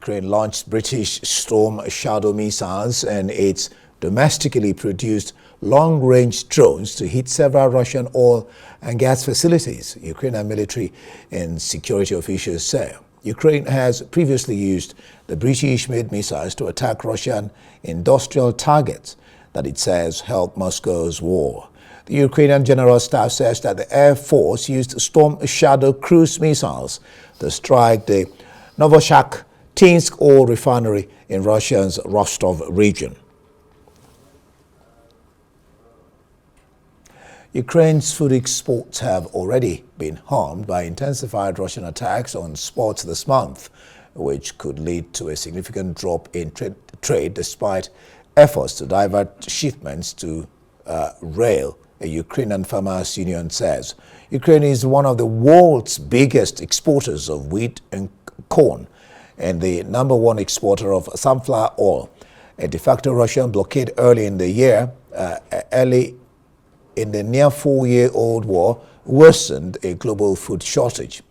Ukraine launched British Storm Shadow missiles and its domestically produced long-range drones to hit several Russian oil and gas facilities, Ukrainian military and security officials say. Ukraine has previously used the British-made missiles to attack Russian industrial targets that it says helped Moscow's war. The Ukrainian General Staff says that the Air Force used Storm Shadow cruise missiles to strike the Novoshakhtinsk oil refinery in Russia's Rostov region. Ukraine's food exports have already been harmed by intensified Russian attacks on ports this month, which could lead to a significant drop in trade despite efforts to divert shipments to rail, a Ukrainian farmers' union says. Ukraine is one of the world's biggest exporters of wheat and corn and the #1 exporter of sunflower oil. A de facto Russian blockade early in the year, in the near 4-year-old war, worsened a global food shortage.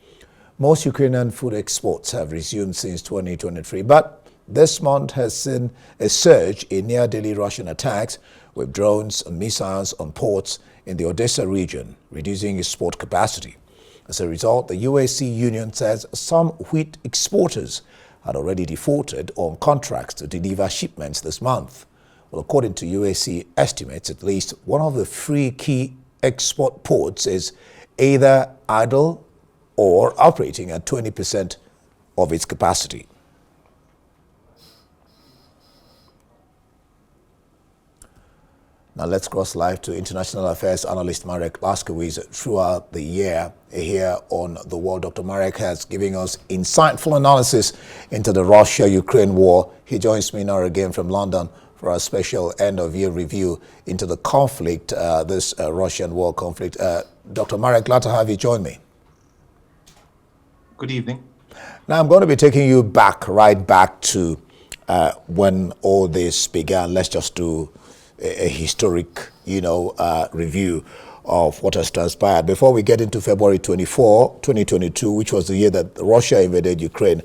Most Ukrainian food exports have resumed since 2023, but this month has seen a surge in near-daily Russian attacks with drones and missiles on ports in the Odessa region, reducing export capacity. As a result, the UAC union says some wheat exporters had already defaulted on contracts to deliver shipments this month. Well, according to UAC estimates, at least one of the 3 key export ports is either idle or operating at 20% of its capacity. Now let's cross live to international affairs analyst Marek Laskiewicz. Throughout the year here on The World, Dr. Marek has given us insightful analysis into the Russia-Ukraine war. He joins me now again from London for a special end-of-year review into the conflict, this Russian war conflict. Dr. Marek, glad to have you join me. Good evening. Now I'm going to be taking you right back to when all this began. Let's just do a historic, review of what has transpired. Before we get into February 24, 2022, which was the year that Russia invaded Ukraine,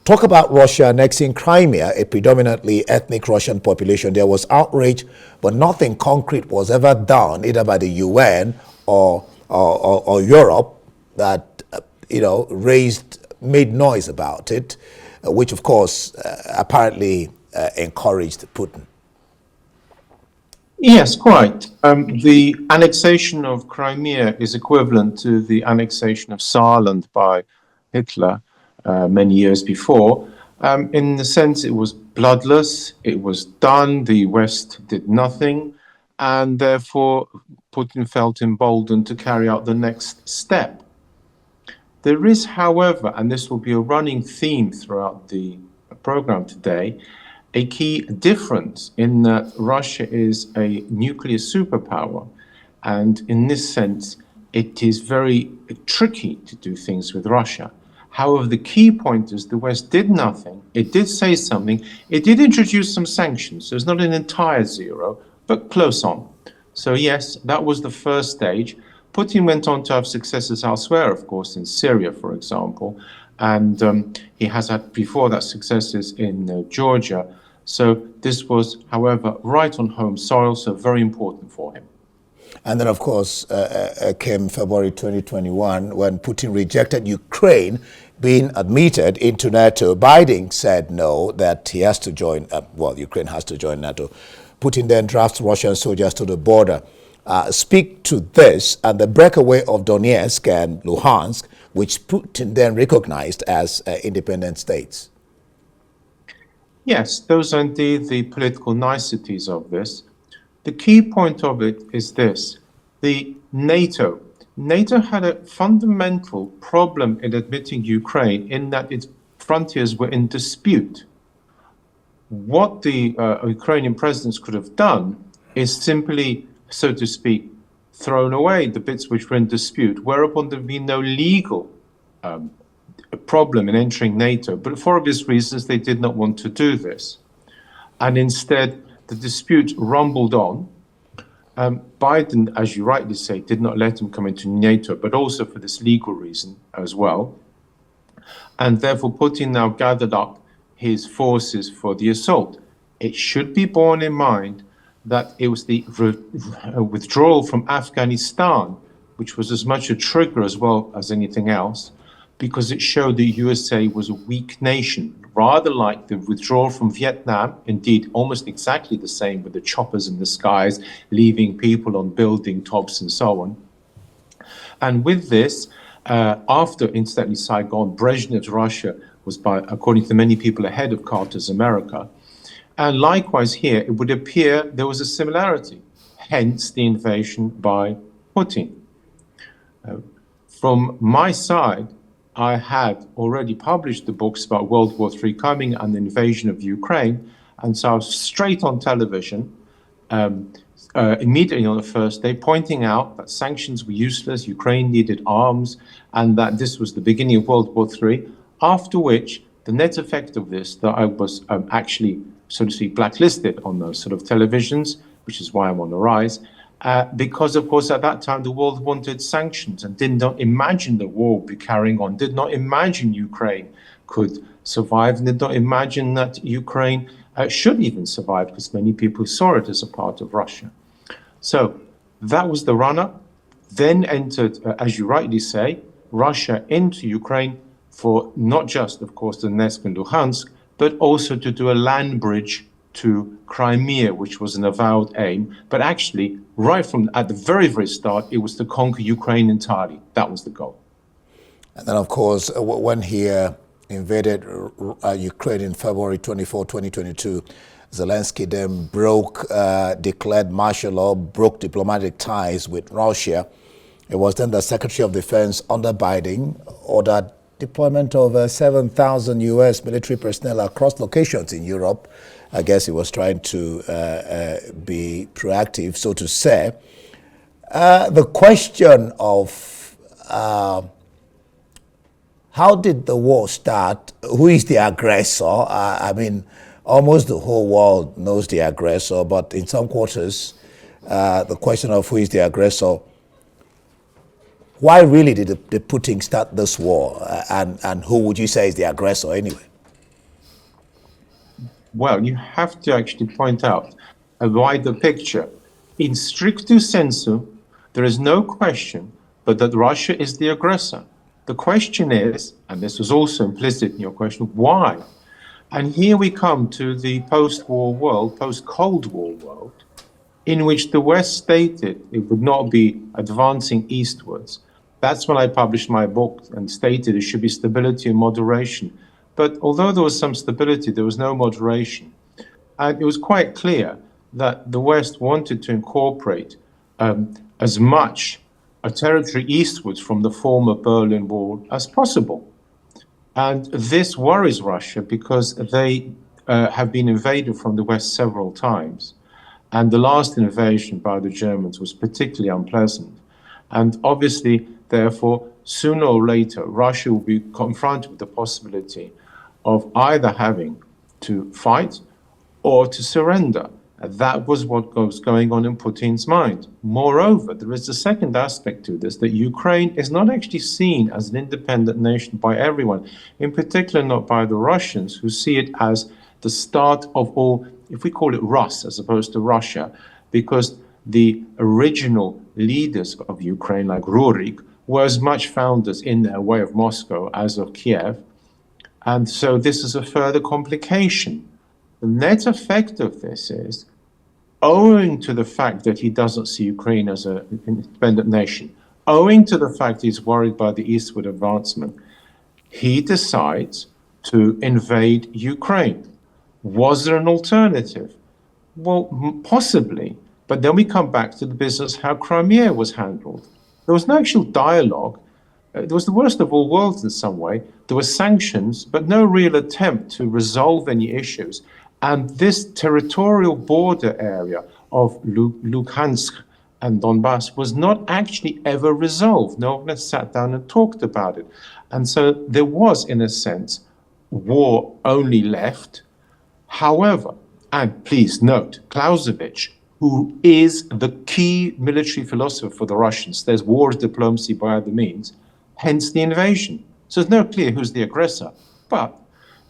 talk about Russia annexing Crimea, a predominantly ethnic Russian population. There was outrage, but nothing concrete was ever done, either by the UN or Europe, that made noise about it, which of course apparently encouraged Putin. Yes, quite. The annexation of Crimea is equivalent to the annexation of Saarland by Hitler many years before. In the sense it was bloodless, it was done, the West did nothing, and therefore Putin felt emboldened to carry out the next step. There is, however, and this will be a running theme throughout the program today, a key difference in that Russia is a nuclear superpower, and in this sense it is very tricky to do things with Russia. However, the key point is the West did nothing. It did say something. It did introduce some sanctions, so it's not an entire zero, but close on. So yes, that was the first stage. Putin went on to have successes elsewhere, of course, in Syria, for example, and he has had before that successes in Georgia. So this was, however, right on home soil, so very important for him. And then, of course, came February 2021 when Putin rejected Ukraine being admitted into NATO. Biden said no, that he has to join, Ukraine has to join NATO. Putin then drafts Russian soldiers to the border. Speak to this and the breakaway of Donetsk and Luhansk, which Putin then recognized as independent states. Yes, those are indeed the political niceties of this. The key point of it is this. NATO had a fundamental problem in admitting Ukraine in that its frontiers were in dispute. What the Ukrainian presidents could have done is simply, so to speak, thrown away the bits which were in dispute, whereupon there would be no legal problem in entering NATO. But for obvious reasons, they did not want to do this. And instead, the dispute rumbled on. Biden, as you rightly say, did not let him come into NATO, but also for this legal reason as well. And therefore, Putin now gathered up his forces for the assault. It should be borne in mind that it was the withdrawal from Afghanistan, which was as much a trigger as well as anything else, because it showed the USA was a weak nation, rather like the withdrawal from Vietnam, indeed almost exactly the same with the choppers in the skies, leaving people on building tops and so on. And with this, after, incidentally, Saigon, Brezhnev's Russia was, according to many people, ahead of Carter's America. And likewise here, it would appear there was a similarity, hence the invasion by Putin. From my side, I had already published the books about World War III coming and the invasion of Ukraine, and so I was straight on television, immediately on the first day, pointing out that sanctions were useless, Ukraine needed arms, and that this was the beginning of World War III, after which the net effect of this, that I was actually, so to speak, blacklisted on those sort of televisions, which is why I'm on the rise, because, of course, at that time, the world wanted sanctions and did not imagine the war would be carrying on, did not imagine Ukraine could survive, and did not imagine that Ukraine should even survive, because many people saw it as a part of Russia. So that was the run-up. Then entered, as you rightly say, Russia into Ukraine for not just, of course, Donetsk and Luhansk, but also to do a land bridge to Crimea, which was an avowed aim. But actually, right from at the very, very start, it was to conquer Ukraine entirely. That was the goal. And then, of course, when he invaded Ukraine in February 24, 2022, Zelensky then declared martial law, broke diplomatic ties with Russia. It was then the Secretary of Defense, under Biden, ordered deployment of 7,000 U.S. military personnel across locations in Europe. I guess he was trying to be proactive, so to say. The question of how did the war start? Who is the aggressor? I mean, almost the whole world knows the aggressor, but in some quarters, the question of who is the aggressor, why really did the Putin start this war? And who would you say is the aggressor anyway? Well, you have to actually point out a wider picture. In stricto sensu, there is no question but that Russia is the aggressor. The question is, and this was also implicit in your question, why? And here we come to the post-war world, post-Cold War world, in which the West stated it would not be advancing eastwards. That's when I published my book and stated it should be stability and moderation. But although there was some stability, there was no moderation. And it was quite clear that the West wanted to incorporate as much a territory eastwards from the former Berlin Wall as possible. And this worries Russia because they have been invaded from the West several times. And the last invasion by the Germans was particularly unpleasant. And obviously, therefore, sooner or later, Russia will be confronted with the possibility of either having to fight or to surrender. And that was what was going on in Putin's mind. Moreover, there is a second aspect to this, that Ukraine is not actually seen as an independent nation by everyone, in particular not by the Russians, who see it as the start of all, if we call it Rus as opposed to Russia, because the original leaders of Ukraine, like Rurik, were as much founders in their way of Moscow as of Kiev. And so this is a further complication. The net effect of this is, owing to the fact that he doesn't see Ukraine as an independent nation, owing to the fact he's worried by the eastward advancement, he decides to invade Ukraine. Was there an alternative? Well, possibly. But then we come back to the business how Crimea was handled. There was no actual dialogue. It was the worst of all worlds in some way. There were sanctions, but no real attempt to resolve any issues. And this territorial border area of Luhansk and Donbass was not actually ever resolved. No one has sat down and talked about it. And so there was, in a sense, war only left. However, and please note, Clausewitz, who is the key military philosopher for the Russians, there's war is diplomacy by other means, hence the invasion. So it's not clear who's the aggressor. But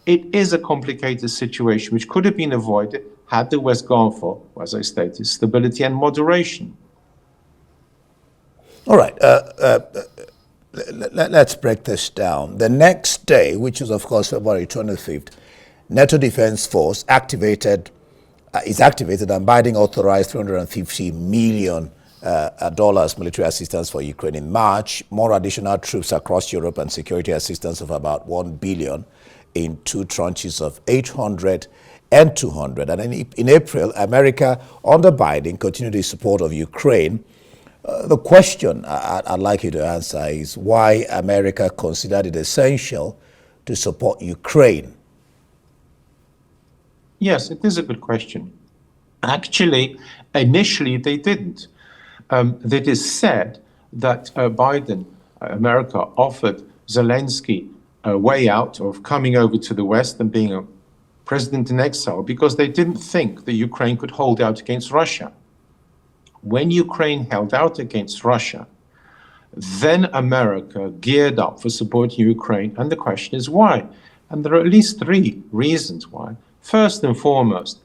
it is a complicated situation which could have been avoided had the West gone for, as I stated, stability and moderation. All right. Let's break this down. The next day, which is of course February 25th, NATO Defense Force is activated, and Biden authorized $350 million military assistance for Ukraine in March, more additional troops across Europe, and security assistance of about $1 billion in two tranches of 800 and 200. And in April, America, under Biden, continued its support of Ukraine. The question I'd like you to answer is why America considered it essential to support Ukraine. Yes, it is a good question. Actually, initially they didn't. It is said that America offered Zelensky a way out of coming over to the West and being a president in exile because they didn't think that Ukraine could hold out against Russia. When Ukraine held out against Russia, then America geared up for supporting Ukraine, and the question is why? And there are at least three reasons why. First and foremost,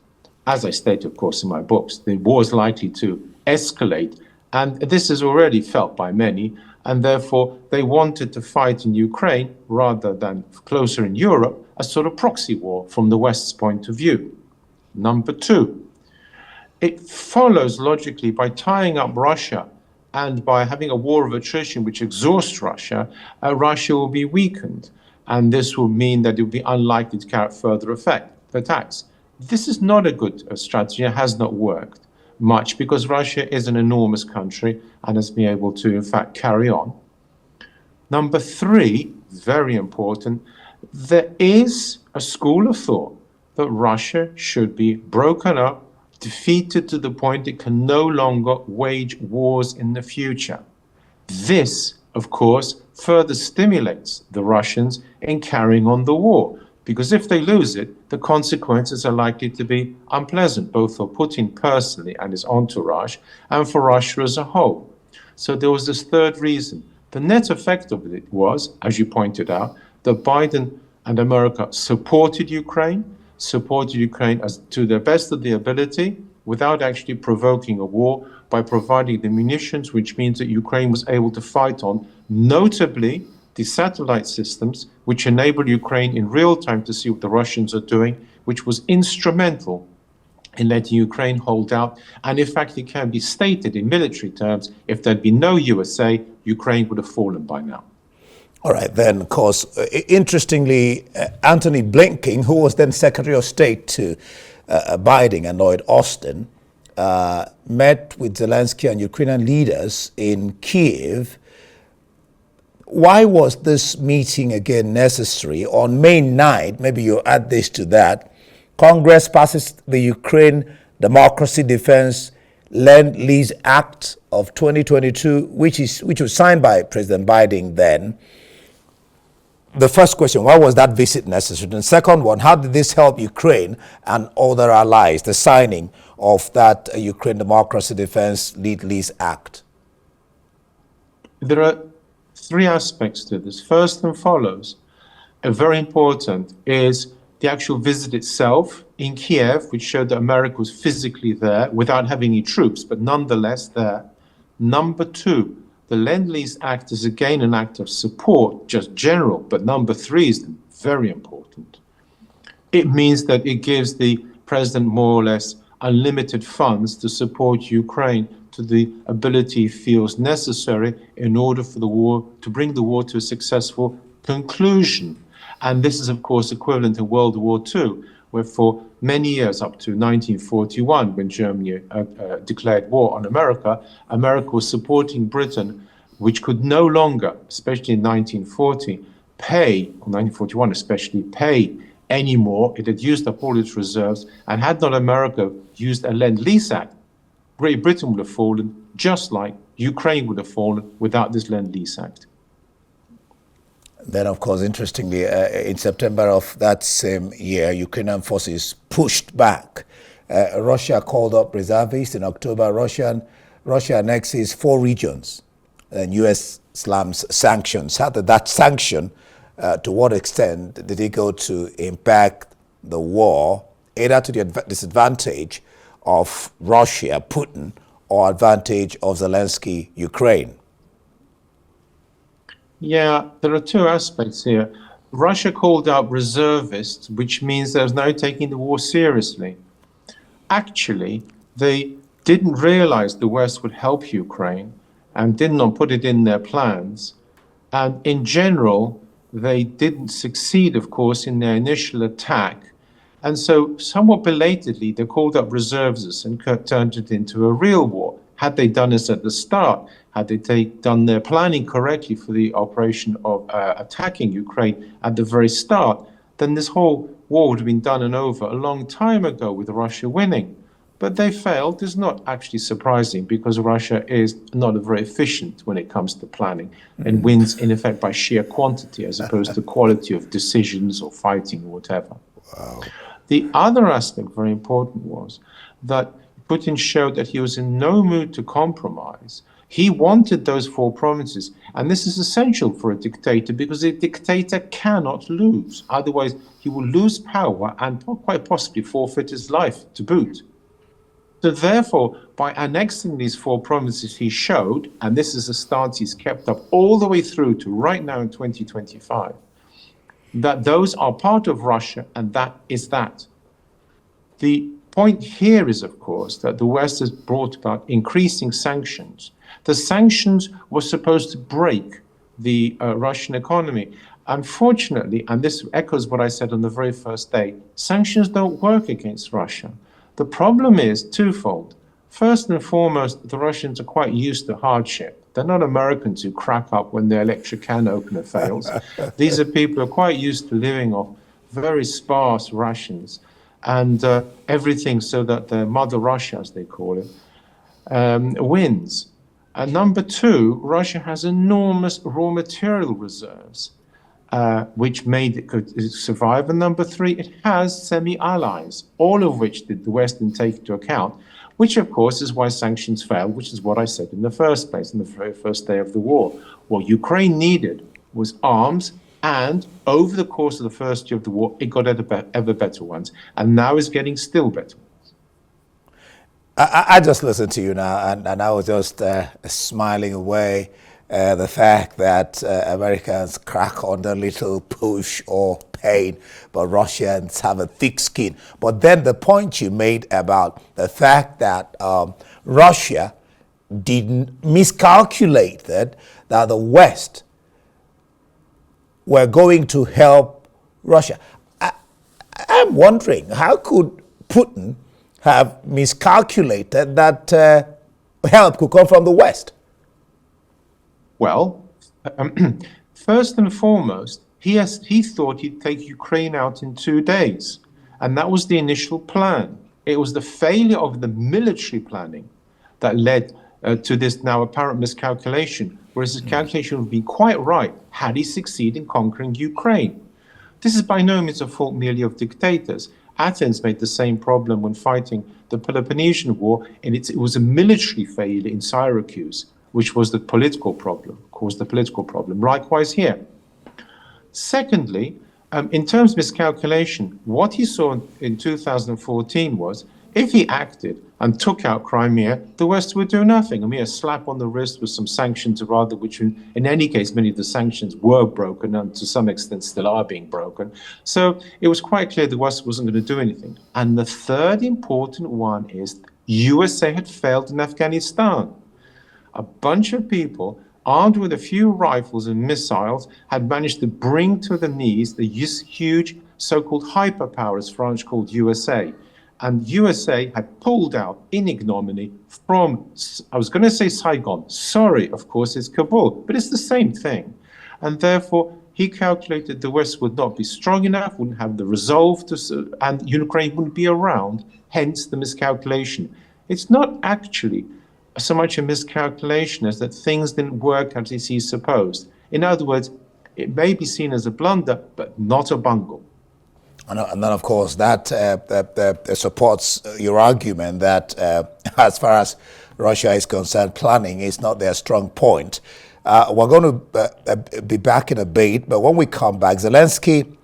as I state, of course, in my books, the war is likely to escalate, and this is already felt by many, and therefore they wanted to fight in Ukraine rather than closer in Europe, a sort of proxy war from the West's point of view. Number two, it follows logically by tying up Russia and by having a war of attrition which exhausts Russia, Russia will be weakened. And this will mean that it will be unlikely to carry out further attacks. This is not a good strategy. It has not worked much because Russia is an enormous country and has been able to, in fact, carry on. Number three, very important, there is a school of thought that Russia should be broken up, defeated to the point it can no longer wage wars in the future. This, of course, further stimulates the Russians in carrying on the war, because if they lose it, the consequences are likely to be unpleasant, both for Putin personally and his entourage, and for Russia as a whole. So there was this third reason. The net effect of it was, as you pointed out, that Biden and America supported Ukraine as to the best of their ability without actually provoking a war by providing the munitions, which means that Ukraine was able to fight on, notably the satellite systems, which enable Ukraine in real time to see what the Russians are doing, which was instrumental in letting Ukraine hold out. And in fact, it can be stated in military terms, if there'd been no USA, Ukraine would have fallen by now. All right, then, of course, interestingly, Antony Blinken, who was then Secretary of State to Biden and Lloyd Austin, met with Zelensky and Ukrainian leaders in Kiev. Why was this meeting again necessary? On May 9th, maybe you add this to that, Congress passes the Ukraine Democracy Defense Lend-Lease Act of 2022, which was signed by President Biden then. The first question, why was that visit necessary? And second one, how did this help Ukraine and other allies, the signing of that Ukraine Democracy Defense Lead-Lease Act? There are three aspects to this. First and foremost, very important, is the actual visit itself in Kiev, which showed that America was physically there without having any troops, but nonetheless there. Number two, the Lend-Lease Act is again an act of support, just general, but number three is very important. It means that it gives the president more or less unlimited funds to support Ukraine to the ability he feels necessary in order for the war, to bring the war to a successful conclusion. And this is, of course, equivalent to World War II, where for many years, up to 1941, when Germany declared war on America, America was supporting Britain, which could no longer, especially in 1940, pay, or 1941 especially, pay anymore. It had used up all its reserves, and had not America used a Lend-Lease Act, Great Britain would have fallen, just like Ukraine would have fallen without this Lend-Lease Act. Then, of course, interestingly, in September of that same year, Ukrainian forces pushed back. Russia called up reservists. In October, Russia annexes 4 regions, and U.S. slams sanctions. How did that sanction to what extent did it go to impact the war, either to the disadvantage of Russia, Putin, or advantage of Zelensky, Ukraine? Yeah, there are two aspects here. Russia called out reservists, which means there's no taking the war seriously. Actually, they didn't realize the West would help Ukraine and did not put it in their plans. And in general, they didn't succeed, of course, in their initial attack. And so, somewhat belatedly, they called up reservists and turned it into a real war. Had they done this at the start, had they done their planning correctly for the operation of attacking Ukraine at the very start, then this whole war would have been done and over a long time ago with Russia winning. But they failed. It's not actually surprising because Russia is not very efficient when it comes to planning and wins, in effect, by sheer quantity as opposed to quality of decisions or fighting or whatever. Wow. The other aspect, very important, was that Putin showed that he was in no mood to compromise. He wanted those four provinces, and this is essential for a dictator because a dictator cannot lose. Otherwise, he will lose power and quite possibly forfeit his life to boot. So therefore, by annexing these four provinces, he showed, and this is a stance he's kept up all the way through to right now in 2025, that those are part of Russia, and that is that. The point here is, of course, that the West has brought about increasing sanctions. The sanctions were supposed to break the Russian economy. Unfortunately, and this echoes what I said on the very first day, sanctions don't work against Russia. The problem is twofold. First and foremost, the Russians are quite used to hardship. They're not Americans who crack up when their electric can opener fails. These are people who are quite used to living off very sparse rations and everything so that the mother Russia, as they call it, wins. And number two, Russia has enormous raw material reserves, which made it could survive. And number three, it has semi-allies, all of which did the West didn't take into account, which of course is why sanctions failed, which is what I said in the first place, in the very first day of the war. What Ukraine needed was arms, and over the course of the first year of the war, it got ever better ones, and now is getting still better. I just listened to you now, and I was just smiling away the fact that Americans crack under little push or pain, but Russians have a thick skin. But then the point you made about the fact that Russia didn't miscalculate that the West were going to help Russia. I'm wondering, how could Putin have miscalculated that help could come from the West? Well, first and foremost, he thought he'd take Ukraine out in 2 days. And that was the initial plan. It was the failure of the military planning that led to this now apparent miscalculation, whereas his calculation would be quite right had he succeeded in conquering Ukraine. This is by no means a fault merely of dictators. Athens made the same problem when fighting the Peloponnesian War, and it was a military failure in Syracuse, which was the political problem, caused the political problem. Likewise here. Secondly, in terms of miscalculation, what he saw in 2014 was, if he acted and took out Crimea, the West would do nothing. I mean, a slap on the wrist with some sanctions, or rather, which in any case, many of the sanctions were broken and to some extent still are being broken. So it was quite clear the West wasn't going to do anything. And the third important one is USA had failed in Afghanistan. A bunch of people armed with a few rifles and missiles had managed to bring to the knees the huge so-called hyperpower, as France called USA. And USA had pulled out in ignominy from, I was going to say Saigon. Sorry, of course, it's Kabul, but it's the same thing. And therefore, he calculated the West would not be strong enough, wouldn't have the resolve to, and Ukraine wouldn't be around, hence the miscalculation. It's not actually so much a miscalculation as that things didn't work as he supposed. In other words, it may be seen as a blunder, but not a bungle. And then, of course, that supports your argument that as far as Russia is concerned, planning is not their strong point. We're going to be back in a bit, but when we come back, Zelensky,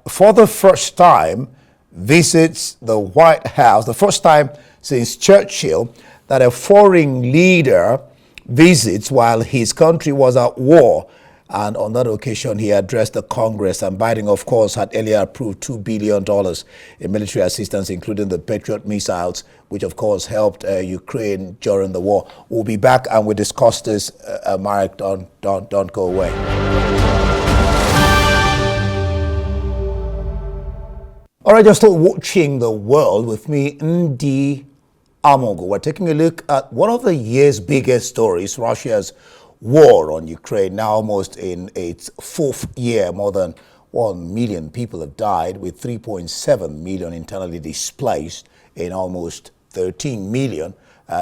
for the first time, visits the White House, the first time since Churchill that a foreign leader visits while his country was at war. And on that occasion, he addressed the Congress. And Biden, of course, had earlier approved $2 billion in military assistance, including the Patriot missiles, which, of course, helped Ukraine during the war. We'll be back and we'll discuss this. Marek, don't go away. All right, you're still watching The World with me, Ndi Amogo. We're taking a look at one of the year's biggest stories, Russia's war on Ukraine, now almost in its fourth year. More than 1 million people have died, with 3.7 million internally displaced, and almost 13 million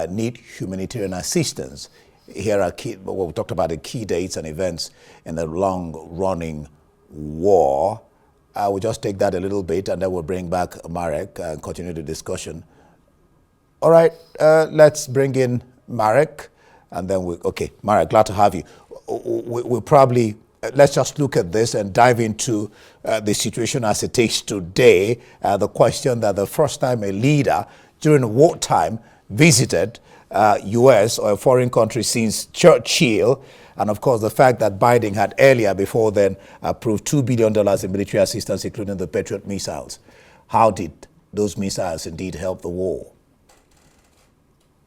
need humanitarian assistance. Here are we talked about the key dates and events in the long-running war. We'll just take that a little bit, and then we'll bring back Marek and continue the discussion. All right, let's bring in Marek. And then okay, Marek, glad to have you. We'll probably, let's just look at this and dive into the situation as it is today. The question that the first time a leader during wartime visited U.S. or a foreign country since Churchill, and of course the fact that Biden had earlier before then approved $2 billion in military assistance, including the Patriot missiles. How did those missiles indeed help the war?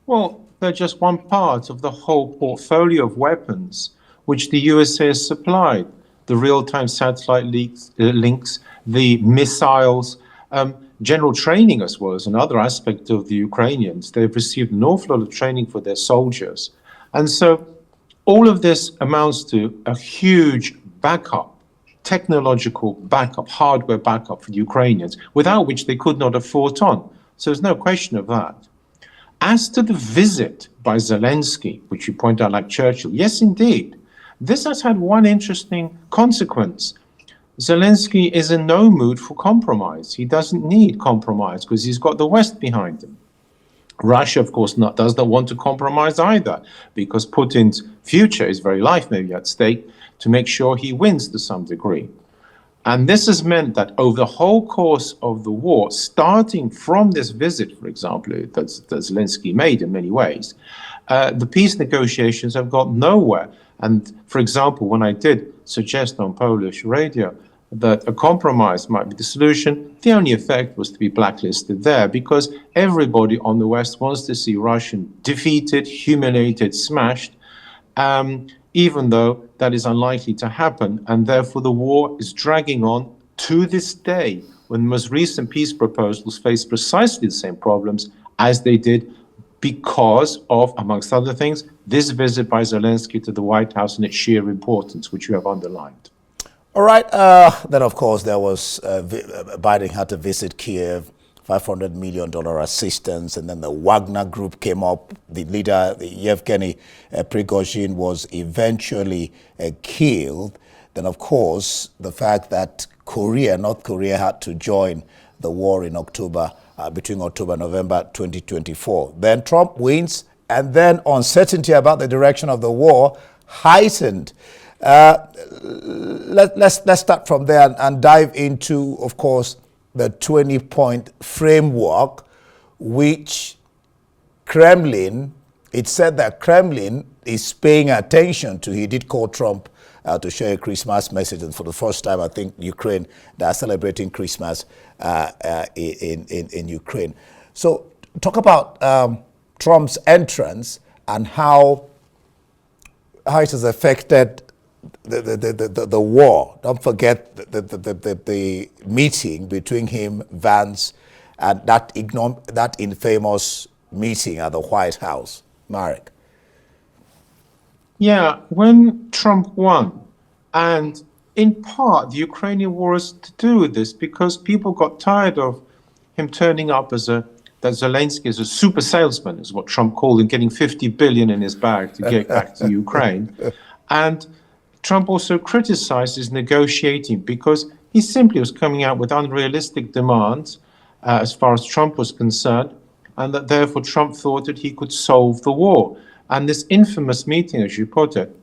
Well, they're just one part of the whole portfolio of weapons which the USA has supplied. The real-time satellite links, the missiles, general training as well as another aspect of the Ukrainians. They've received an awful lot of training for their soldiers. And so all of this amounts to a huge backup, technological backup, hardware backup for the Ukrainians, without which they could not have fought on. So there's no question of that. As to the visit by Zelensky, which you point out like Churchill, yes, indeed, this has had one interesting consequence. Zelensky is in no mood for compromise. He doesn't need compromise because he's got the West behind him. Russia, of course, does not want to compromise either, because Putin's future, his very life may be at stake, to make sure he wins to some degree. And this has meant that over the whole course of the war, starting from this visit, for example, that Zelensky made in many ways, the peace negotiations have got nowhere. And for example, when I did suggest on Polish radio that a compromise might be the solution, the only effect was to be blacklisted there, because everybody on the West wants to see Russia defeated, humiliated, smashed, even though that is unlikely to happen, and therefore the war is dragging on to this day, when the most recent peace proposals face precisely the same problems as they did because of, amongst other things, this visit by Zelensky to the White House and its sheer importance, which you have underlined. All right, then of course there was, Biden had to visit Kiev, $500 million assistance, and then the Wagner group came up. The leader, Yevgeny Prigozhin, was eventually killed. Then, of course, the fact that North Korea had to join the war in October, between October and November 2024. Then Trump wins, and then uncertainty about the direction of the war heightened. Let's start from there and dive into, of course, the 20-point framework, which it said that Kremlin is paying attention to. He did call Trump to share a Christmas message, and for the first time, I think Ukraine, they are celebrating Christmas in Ukraine. So talk about Trump's entrance and how it has affected the war. Don't forget the meeting between him, Vance, and that infamous meeting at the White House. Marek. Yeah, when Trump won, and in part the Ukrainian war is to do with this, because people got tired of him turning up that Zelensky is a super salesman, is what Trump called him, getting 50 billion in his bag to get back to Ukraine. And Trump also criticized his negotiating because he simply was coming out with unrealistic demands as far as Trump was concerned, and that therefore Trump thought that he could solve the war. And this infamous meeting, as you put it,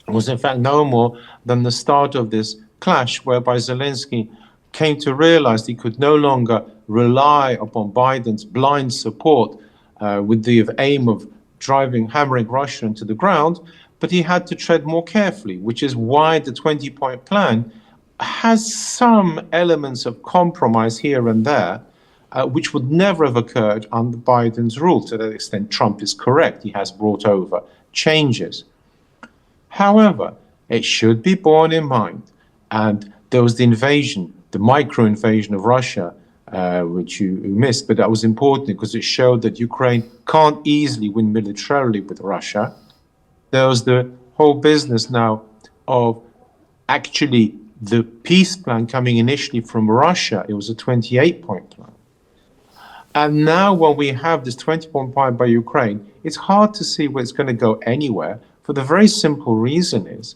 was in fact no more than the start of this clash, whereby Zelensky came to realize he could no longer rely upon Biden's blind support with the aim of hammering Russia into the ground, but he had to tread more carefully, which is why the 20-point plan has some elements of compromise here and there, which would never have occurred under Biden's rule. To that extent, Trump is correct. He has brought over changes. However, it should be borne in mind, and there was the invasion, the micro-invasion of Russia, which you missed, but that was important because it showed that Ukraine can't easily win militarily with Russia. There was the whole business now of actually the peace plan coming initially from Russia. It was a 28-point plan. And now when we have this 20-point plan by Ukraine, it's hard to see where it's going to go anywhere, for the very simple reason is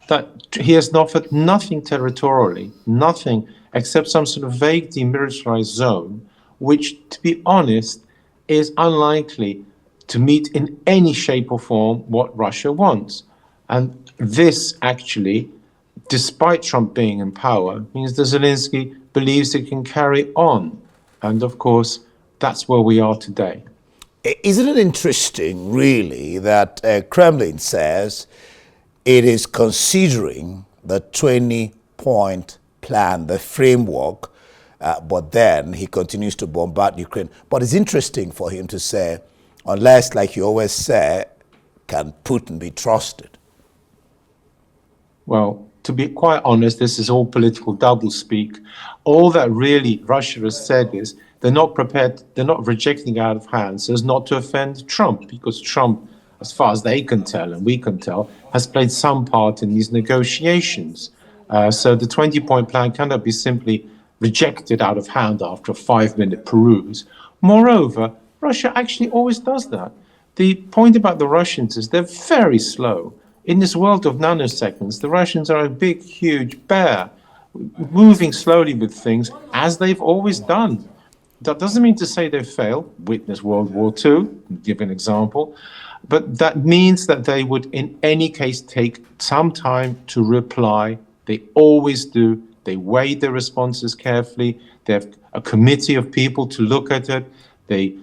that he has offered nothing territorially, nothing except some sort of vague demilitarized zone, which, to be honest, is unlikely to meet in any shape or form what Russia wants. And this actually, despite Trump being in power, means that Zelensky believes he can carry on. And of course, that's where we are today. Isn't it interesting, really, that Kremlin says it is considering the 20-point plan, the framework, but then he continues to bombard Ukraine. But it's interesting for him to say, unless, like you always say, can Putin be trusted? Well, to be quite honest, this is all political doublespeak. All that really Russia has said is they're not prepared, they're not rejecting out of hand so as not to offend Trump, because Trump, as far as they can tell and we can tell, has played some part in these negotiations. So the 20-point plan cannot be simply rejected out of hand after a 5-minute peruse. Moreover, Russia actually always does that. The point about the Russians is they're very slow. In this world of nanoseconds, the Russians are a big, huge bear, moving slowly with things, as they've always done. That doesn't mean to say they fail. Witness World War II, give an example. But that means that they would, in any case, take some time to reply. They always do. They weigh their responses carefully. They have a committee of people to look at it. They,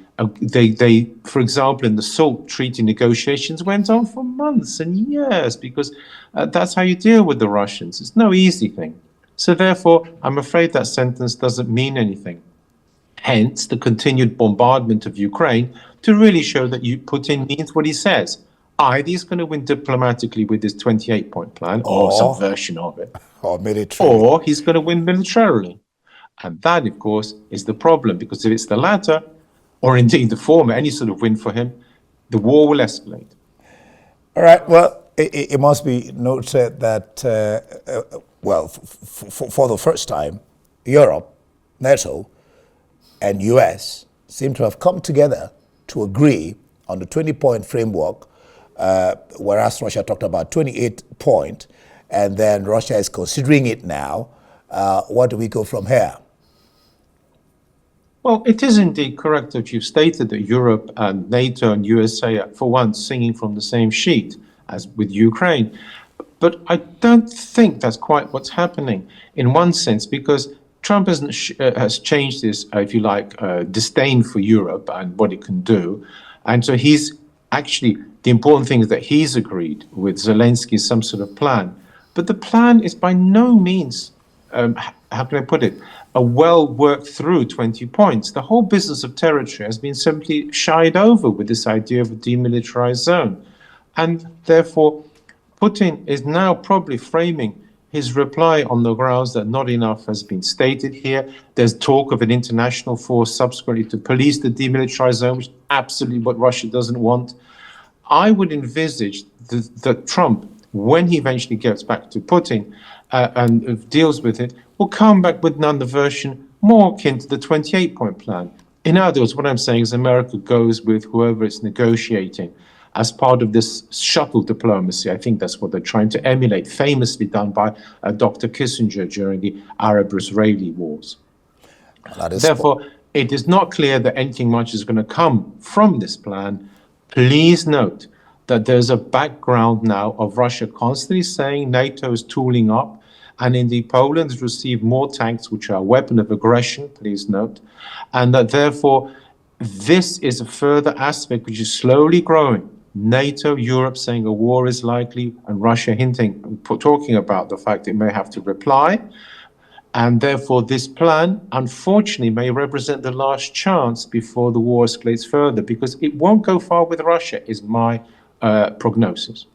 for example, in the SALT treaty negotiations went on for months and years because that's how you deal with the Russians. It's no easy thing. So therefore, I'm afraid that sentence doesn't mean anything. Hence, the continued bombardment of Ukraine to really show that Putin means what he says. Either he's going to win diplomatically with his 28-point plan or some version of it, or militarily, or he's going to win militarily. And that, of course, is the problem, because if it's the latter, or indeed the former, any sort of win for him, the war will escalate. All right. Well, it must be noted that, for the first time, Europe, NATO, and US seem to have come together to agree on the 20-point framework, whereas Russia talked about 28-point, and then Russia is considering it now. Where do we go from here? Well, it is indeed correct that you've stated that Europe and NATO and USA are, for once, singing from the same sheet as with Ukraine. But I don't think that's quite what's happening in one sense, because Trump has changed his, if you like, disdain for Europe and what it can do. And so he's actually, the important thing is that he's agreed with Zelensky some sort of plan. But the plan is by no means, how can I put it, a well worked through 20 points. The whole business of territory has been simply shied over with this idea of a demilitarized zone. And therefore, Putin is now probably framing his reply on the grounds that not enough has been stated here. There's talk of an international force subsequently to police the demilitarized zone, which is absolutely what Russia doesn't want. I would envisage that Trump, when he eventually gets back to Putin and deals with it, will come back with another version more akin to the 28-point plan. In other words, what I'm saying is America goes with whoever it's negotiating as part of this shuttle diplomacy. I think that's what they're trying to emulate, famously done by Dr. Kissinger during the Arab-Israeli wars. Therefore, it is not clear that anything much is going to come from this plan. Please note that there's a background now of Russia constantly saying NATO is tooling up, and indeed Poland has received more tanks, which are a weapon of aggression, please note, and that therefore this is a further aspect which is slowly growing. NATO, Europe saying a war is likely, and Russia hinting, talking about the fact it may have to reply. And therefore, this plan, unfortunately, may represent the last chance before the war escalates further, because it won't go far with Russia, is my prognosis.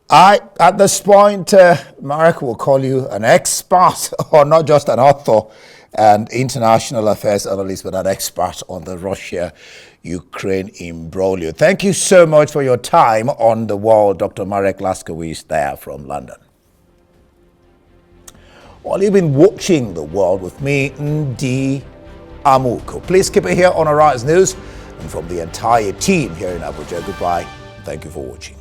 At this point, Marek will call you an expert, or not just an author and international affairs analyst, but an expert on the Russia-Ukraine imbroglio. Thank you so much for your time on the wall, Dr. Marek Laskiewicz there from London. Well, you've been watching The World with me, Ndi Amuko. Please keep it here on Arise News, and from the entire team here in Abuja, goodbye. Thank you for watching.